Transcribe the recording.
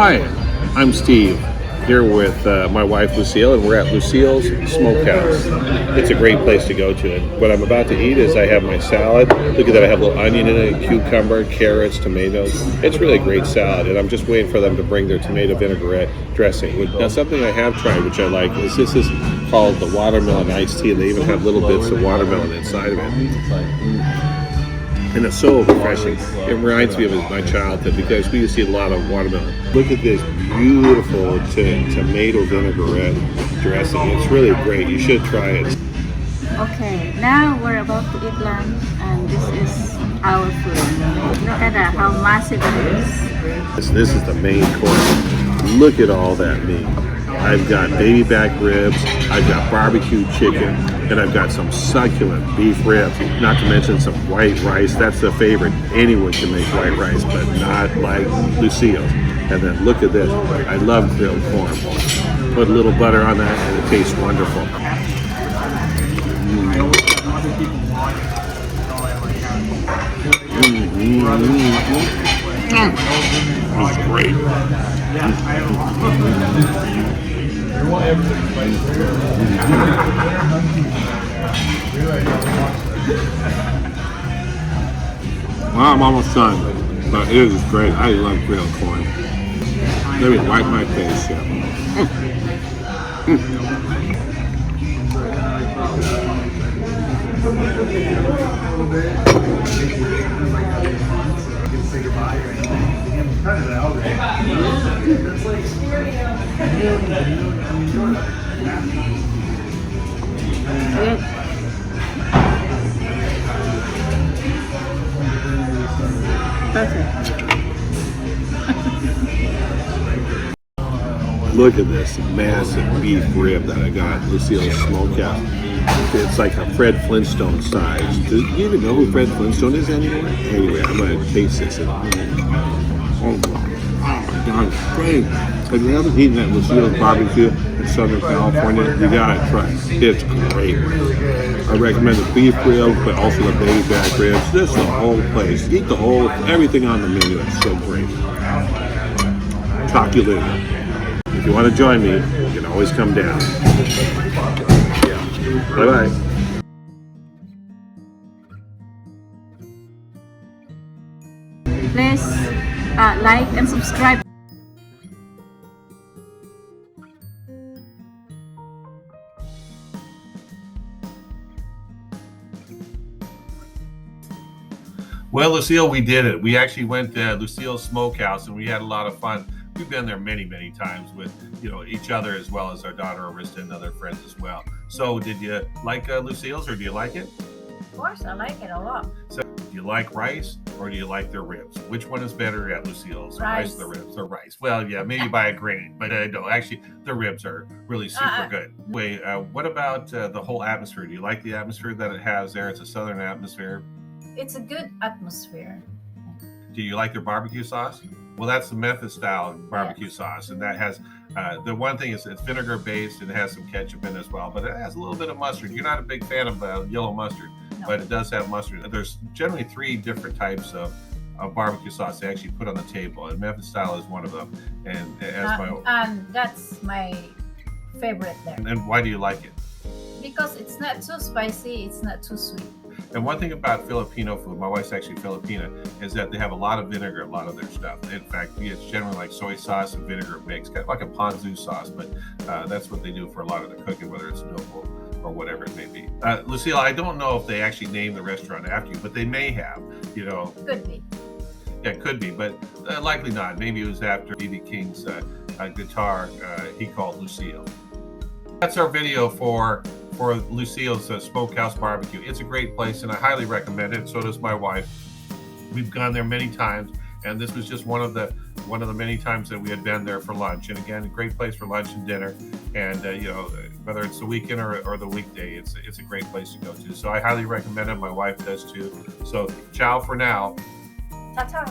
Hi, I'm Steve, here with my wife Lucille, and we're at Lucille's Smokehouse. It's a great place to go to. And what I'm about to eat is I have my salad. Look at that, I have a little onion in it, cucumber, carrots, tomatoes. It's really a great salad, and I'm just waiting for them to bring their tomato vinaigrette dressing. Now, something I have tried, which I like, is this is called the watermelon iced tea. They even have little bits of watermelon inside of it. And it's so refreshing. It reminds me of my childhood because we used to eat a lot of watermelon. Look at this beautiful tomato vinaigrette dressing. It's really great. You should try it. Okay, now we're about to eat lunch, and this is our food. Look at that, how massive it is. This is the main course. Look at all that meat. I've got baby back ribs, I've got barbecue chicken, and I've got some succulent beef ribs, not to mention some white rice. That's the favorite. Anyone can make white rice, but not like Lucille's. And then look at this. I love grilled corn. Put a little butter on that and it tastes wonderful. It's great. Well, I'm almost done, but it is great. I love grilled corn. Let me wipe my face here. Look at this massive beef rib that I got at Lucille's Smokehouse. It's like a Fred Flintstone size. Do you even know who Fred Flintstone is anymore? Anyway, I'm going to taste this. Oh my God, it's great. If you haven't eaten at Lucille's barbecue in Southern California, you gotta try it. It's great. I recommend the beef rib, but also the baby back ribs. Just the whole place. Eat the whole, everything on the menu. It's so great. Talk to you later. If you want to join me, you can always come down. Yeah. Bye-bye. Please like and subscribe. Well, Lucille, we did it. We actually went to Lucille's Smokehouse, and we had a lot of fun. We've been there many, many times with, each other, as well as our daughter Arista and other friends as well. So did you like Lucille's, or do you like it? Of course, I like it a lot. So do you like rice, or do you like their ribs? Which one is better at Lucille's? Rice. Or the ribs? Or rice? Well, yeah, maybe by a grain, but no, actually the ribs are really super good. Wait, what about the whole atmosphere? Do you like the atmosphere that it has there? It's a southern atmosphere. It's a good atmosphere. Do you like their barbecue sauce? Well, that's the Memphis style barbecue sauce, and that has the one thing is it's vinegar based and it has some ketchup in it as well, but it has a little bit of mustard. You're not a big fan of yellow mustard, but it does have mustard. There's generally 3 different types of barbecue sauce they actually put on the table, and Memphis style is one of them. And that's my favorite there. And why do you like it? Because it's not too spicy, it's not too sweet. And one thing about Filipino food, my wife's actually Filipina, is that they have a lot of vinegar, a lot of their stuff. In fact, it's generally like soy sauce and vinegar mixed, kind of like a ponzu sauce, but that's what they do for a lot of the cooking, whether it's adobo or whatever it may be. Lucille, I don't know if they actually named the restaurant after you, but they may have, Could be. Yeah, it could be, but likely not. Maybe it was after B.B. King's guitar he called Lucille. That's our video for Lucille's Smokehouse Barbecue. It's a great place, and I highly recommend it. So does my wife. We've gone there many times, and this was just one of the many times that we had been there for lunch. And again, a great place for lunch and dinner. And whether it's the weekend or the weekday, it's a great place to go to. So I highly recommend it. My wife does too. So ciao for now. Ta-ta.